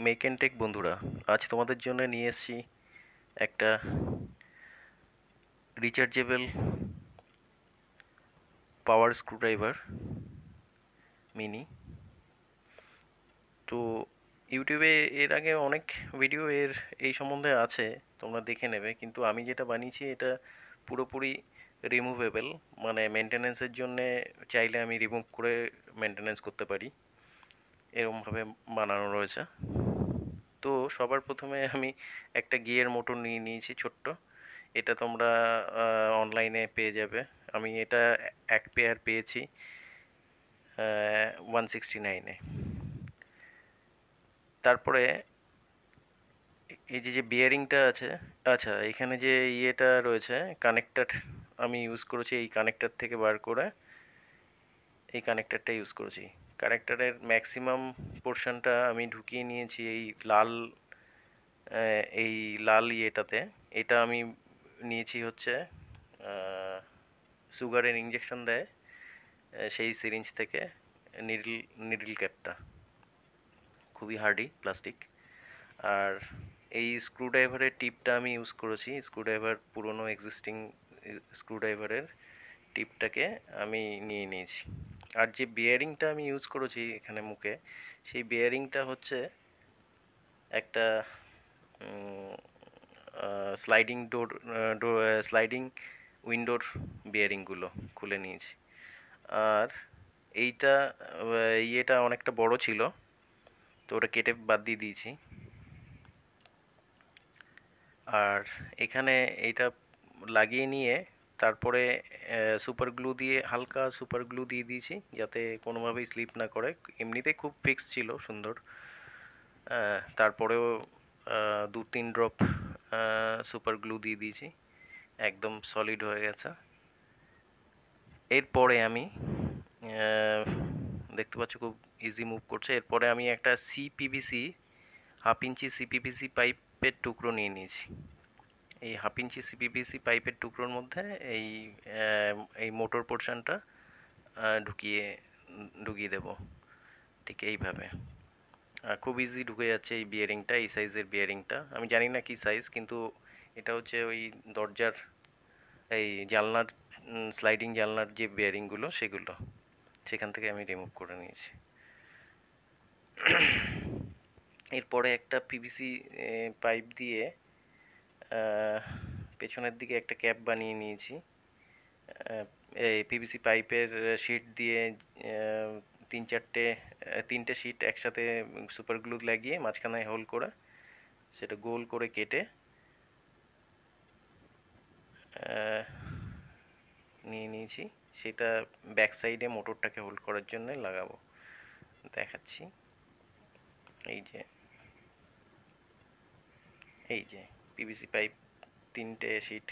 Make and take বন্ধুরা, আজ তোমাদের জন্য নিয়ে এসেছি একটা রিচার্জেবল পাওয়ার স্ক্রুড্রাইভার মিনি। তো ইউটিউবে এর আগে অনেক ভিডিও এই সম্বন্ধে আছে, তোমরা দেখে নেবে। কিন্তু আমি যেটা বানিয়েছি এটা পুরোপুরি রিমুভেবল, মানে মেনটেনেন্সের জন্যে চাইলে আমি রিমুভ করে মেনটেনেন্স করতে পারি, এরকমভাবে বানানো রয়েছে। তো সবার প্রথমে আমি একটা গিয়ার মোটর নিয়ে নিয়েছি ছোট্ট। এটা তোমরা অনলাইনে পেয়ে যাবে। আমি এটা এক পেয়ার পেয়েছি 169-এ। তারপরে এই যে বিয়ারিংটা আছে, আচ্ছা এখানে যে ইয়েটা রয়েছে কানেক্টার, আমি ইউজ করেছি এই কানেক্টার থেকে বার করে এই কানেক্টারটা ইউজ করেছি। কানেক্টারের ম্যাক্সিমাম পোর্শনটা আমি ঢুকিয়ে নিয়েছি এই লাল ইয়েটাতে। এটা আমি নিয়েছি হচ্ছে সুগারের ইঞ্জেকশন দেয় সেই সিরিঞ্জ থেকে নিডল ক্যাপটা, খুবই হার্ডি প্লাস্টিক। আর এই স্ক্রুড্রাইভারের টিপটা আমি ইউজ করেছি, স্ক্রুড্রাইভার পুরনো এক্সিস্টিং স্ক্রুড্রাইভারের টিপটাকে আমি নিয়ে নিয়েছি। আর যে বিয়ারিংটা আমি ইউজ করেছি এখানে মুখে, সেই বিয়ারিংটা হচ্ছে একটা স্লাইডিং উইন্ডোর বিয়ারিংগুলো খুলে নিয়েছি। আর এইটা ইয়েটা অনেকটা বড় ছিল, তো ওটা কেটে বাদ দিয়ে দিয়েছি। আর এখানে এইটা লাগিয়ে নিয়ে তারপরে সুপার গ্লু দিয়ে, হালকা সুপার গ্লু দিয়ে দিয়েছি যাতে কোনোভাবেই স্লিপ না করে। এমনিতেই খুব ফিক্স ছিল, সুন্দর। তারপরেও 2-3 ড্রপ সুপার গ্লু দিয়ে দিয়েছি, একদম সলিড হয়ে গেছে। এরপরে আমি দেখতে পাচ্ছ খুব ইজি মুভ করছে। এরপরে আমি একটা সিপিভিসি 1/2 ইঞ্চি সিপিভিসি পাইপের টুকরো নিয়ে নিয়েছি। এই 1/2 ইঞ্চি সিপিভিসি পাইপের টুকরোর মধ্যে এই মোটর পোর্শনটা ঢুকিয়ে দেব, ঠিক এইভাবে। খুব ইজি ঢুকে যাচ্ছে এই বিয়ারিংটা, এই সাইজের বিয়ারিংটা। আমি জানি না কি সাইজ, কিন্তু এটা হচ্ছে ওই দরজার এই জানলার স্লাইডিং জানলার যে বিয়ারিংগুলো সেগুলো, সেখান থেকে আমি রিমুভ করে নিয়েছি। এরপরে একটা পিভিসি পাইপ দিয়ে পেছনের দিকে একটা ক্যাপ বানিয়ে নিয়েছি। এই পিভিসি পাইপের শিট দিয়ে তিনটে শিট একসাথে সুপার গ্লু লাগিয়ে মাঝখানে হোল করে সেটা গোল করে কেটে নিয়ে নিয়েছি। সেটা ব্যাক সাইডে মোটরটাকে হোল্ড করার জন্য লাগাবো, দেখাচ্ছি। এই যে পিভিসি পাইপ তিনটে শিট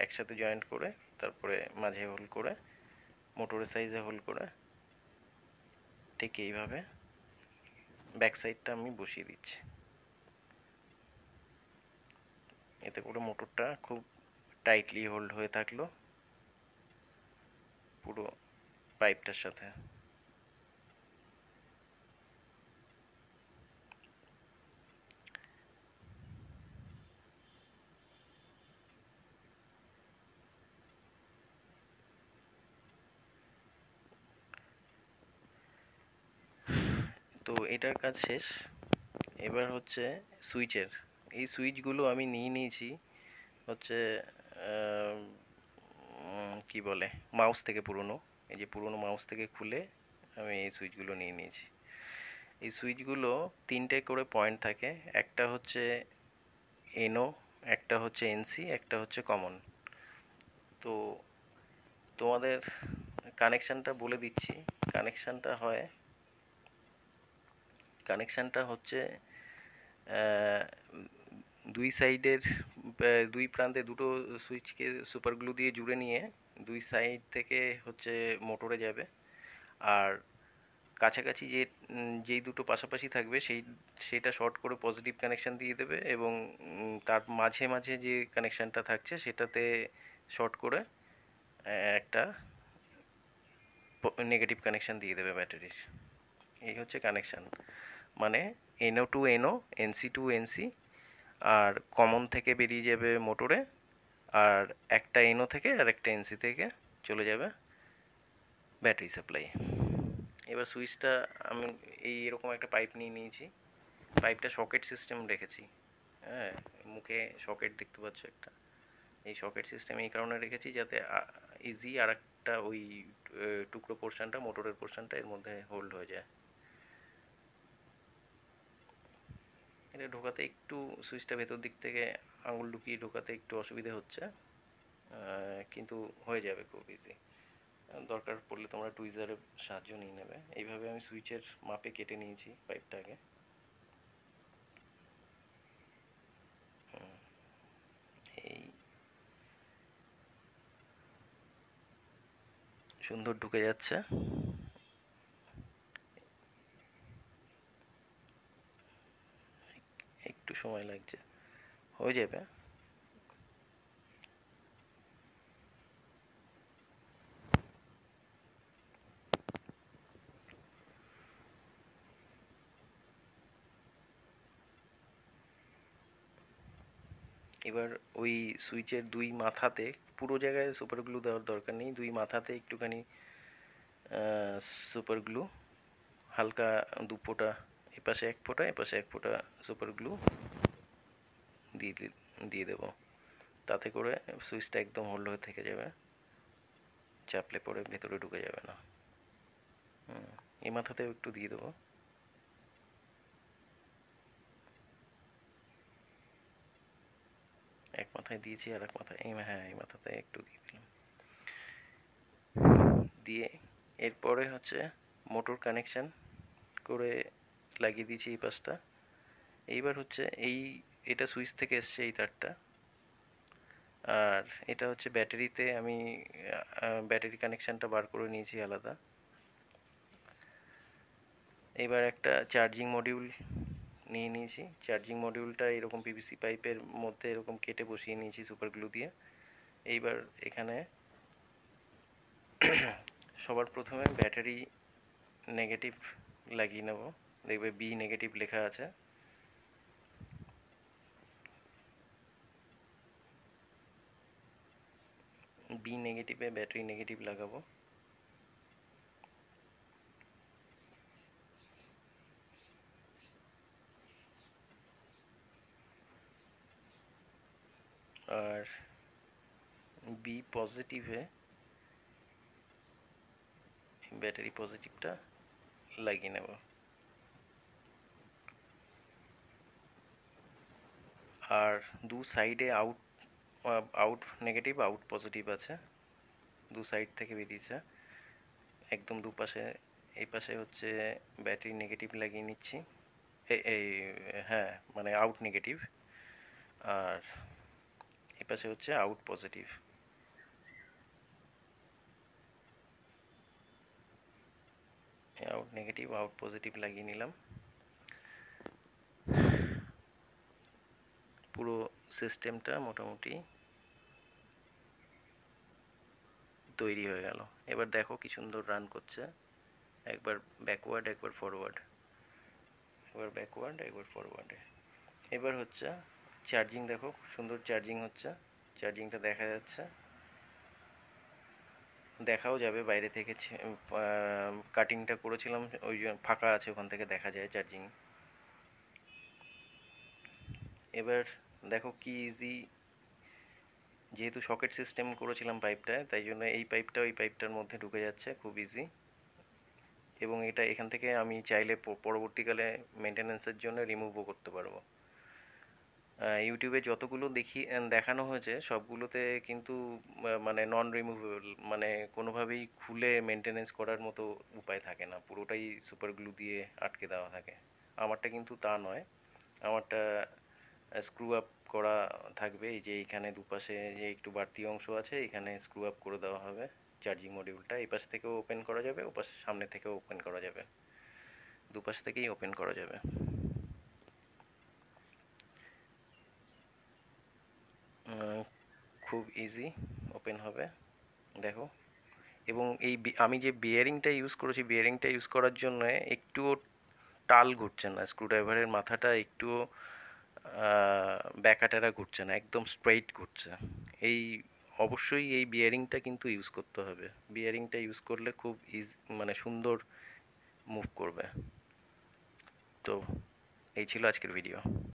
একসাথে জয়েন্ট করে তারপরে মাঝে হোল করে মোটরের সাইজে হোল করে ঠিক এইভাবে ব্যাক সাইডটা আমি বসিয়ে দিচ্ছি। এতে করে মোটরটা খুব টাইটলি হোল্ড হয়ে থাকলো পুরো পাইপটার সাথে। তো এটার কাজ শেষ। এবার হচ্ছে সুইচের, এই সুইচগুলো আমি নিয়ে নিয়েছি হচ্ছে কি বলে মাউস থেকে, পুরনো এই যে পুরনো মাউস থেকে খুলে আমি এই সুইচগুলো নিয়ে নিয়েছি। এই সুইচগুলো তিনটে করে পয়েন্ট থাকে, একটা হচ্ছে এনও, একটা হচ্ছে এনসি, একটা হচ্ছে কমন। তো তোমাদের কানেকশানটা বলে দিচ্ছি। কানেকশানটা হচ্ছে দুই সাইডের দুই প্রান্তে দুটো সুইচকে সুপার গ্লু দিয়ে জুড়ে নিয়ে দুই সাইড থেকে হচ্ছে মোটরে যাবে। আর কাছাকাছি যেই দুটো পাশাপাশি থাকবে সেটা শর্ট করে পজিটিভ কানেকশান দিয়ে দেবে, এবং তার মাঝে মাঝে যে কানেকশানটা থাকছে সেটাতে শর্ট করে একটা নেগেটিভ কানেকশান দিয়ে দেবে ব্যাটারির। এই হচ্ছে কানেকশান। মানে NO to NO, NC to NC, আর কমন থেকে বেরিয়ে যাবে মোটরে, আর একটা NO থেকে আর একটা NC থেকে চলে যাবে ব্যাটারি সাপ্লাই। এবার সুইচটা আমি এরকম একটা পাইপ নিয়ে নিয়েছি, পাইপটা সকেট সিস্টেম রেখেছি। হ্যাঁ, মুখে সকেট দেখতে পাচ্ছ একটা, এই সকেট সিস্টেম এই কারণে রেখেছি যাতে ইজি আর একটা ওই টুকরো পোর্শনটা, মোটরের পোর্শনটা এর মধ্যে হোল্ড হয়ে যায়। এটা ঢোকাতে একটু, সুইচটা ভেতর দিক থেকে আঙুল ঢুকিয়ে ঢোকাতে একটু অসুবিধে হচ্ছে, কিন্তু হয়ে যাবে খুব ইজি। দরকার পড়লে তোমরা টুইজারের সাহায্য নিয়ে নেবে। এইভাবে আমি সুইচের মাপে কেটে নিয়েছি পাইপটাকে। এই সুন্দর ঢুকে যাচ্ছে। একটু সময় লাগছে, হয়ে যাবে। এবার ওই সুইচের দুই মাথাতে, পুরো জায়গায় সুপার গ্লু দেওয়ার দরকার নেই, দুই মাথাতে একটুখানি সুপার গ্লু, হালকা 2 ফোঁটা, এপাশে 1 ফোঁটা এপাশে 1 ফোঁটা সুপার গ্লু দিয়ে দিয়ে দেবো। তাতে করে সুইচটা একদম হোল্ড হয়ে থেকে যাবে, চাপলে পরে ভেতরে ঢুকে যাবে না। এই মাথাতেও একটু দিয়ে দেবো। এক মাথায় দিয়েছি আর এক মাথায়, হ্যাঁ এই মাথাতে একটু দিয়ে দিলাম। দিয়ে এরপরে হচ্ছে মোটর কানেকশান করে লাগিয়ে দিয়েছি এই পাশটা। এইবার হচ্ছে এটা সুইচ থেকে এসছে এই তারটা, আর এটা হচ্ছে ব্যাটারিতে আমি ব্যাটারি কানেকশানটা বার করে নিয়েছি আলাদা। এবার একটা চার্জিং মডিউল নিয়ে নিয়েছি, চার্জিং মডিউলটা এরকম পিভিসি পাইপের মধ্যে এরকম কেটে বসিয়ে নিয়েছি সুপার গ্লু দিয়ে। এইবার এখানে সবার প্রথমে ব্যাটারি নেগেটিভ লাগিয়ে নেব, দেখবে বি নেগেটিভ লেখা আছে। বি নেগেটিভে ব্যাটারি নেগেটিভ লাগাবো। আর বি পজিটিভে ব্যাটারি পজিটিভটা লাগিয়ে নেব। আর দু সাইডে আউট নেগেটিভ আউট পজিটিভ আছে, দু সাইড থেকে বেরিয়েছে একদম দুপাশে। এই পাশে হচ্ছে ব্যাটারি নেগেটিভ লাগিয়ে নিচ্ছি, এই হ্যাঁ মানে আউট নেগেটিভ, আর এই পাশে হচ্ছে out positive. Out negative out positive লাগিয়ে নিলাম। পুরো সিস্টেমটা মোটামুটি তৈরি হয়ে গেল। এবার দেখো কি সুন্দর রান করছে, একবার ব্যাকওয়ার্ড একবার ফরওয়ার্ড, একবার ব্যাকওয়ার্ড একবার ফরওয়ার্ডে। এবার হচ্ছে চার্জিং, দেখো সুন্দর চার্জিং হচ্ছে, চার্জিংটা দেখা যাচ্ছে, দেখাও যাবে বাইরে থেকে। কাটিংটা করেছিলাম ওই যে ফাঁকা আছে, ওখান থেকে দেখা যায় চার্জিং। এবার দেখো কি ইজি, যেহেতু সকেট সিস্টেম করেছিলাম পাইপটায়, তাই জন্য এই পাইপটা ওই পাইপটার মধ্যে ঢুকে যাচ্ছে খুব ইজি। এবং এটা এখান থেকে আমি চাইলে পরবর্তীকালে মেনটেন্যান্সের জন্য রিমুভও করতে পারবো। ইউটিউবে যতগুলো দেখানো হয়েছে সবগুলোতে কিন্তু মানে নন রিমুভেবল, মানে কোনোভাবেই খুলে মেনটেনেন্স করার মতো উপায় থাকে না, পুরোটাই সুপার গ্লু দিয়ে আটকে দেওয়া থাকে। আমারটা কিন্তু তা নয়, আমারটা স্ক্রু আপ করা থাকবে। এই যে এইখানে দুপাশে যে একটু বাড়তি অংশ আছে, এখানে স্ক্রু আপ করে দেওয়া হবে চার্জিং মডিউলটা। এই পাশ থেকেও ওপেন করা যাবে, ওপাশ সামনে থেকেও ওপেন করা যাবে, দুপাশ থেকেই ওপেন করা যাবে। খুব ইজি ওপেন হবে, দেখো। এবং আমি যে বিয়ারিংটা ইউজ করেছি, বিয়ারিংটা ইউজ করার জন্য একটুও টাল ঘুরছে না, স্ক্রুড্রাইভারের মাথাটা একটুও ব্যাকাটেরা ঘুরছে না, একদম স্ট্রেইট ঘুরছে। এই অবশ্যই এই বিয়ারিংটা কিন্তু ইউজ করতে হবে। বিয়ারিংটা ইউজ করলে খুব মানে সুন্দর মুভ করবে। তো এই ছিল আজকের ভিডিও।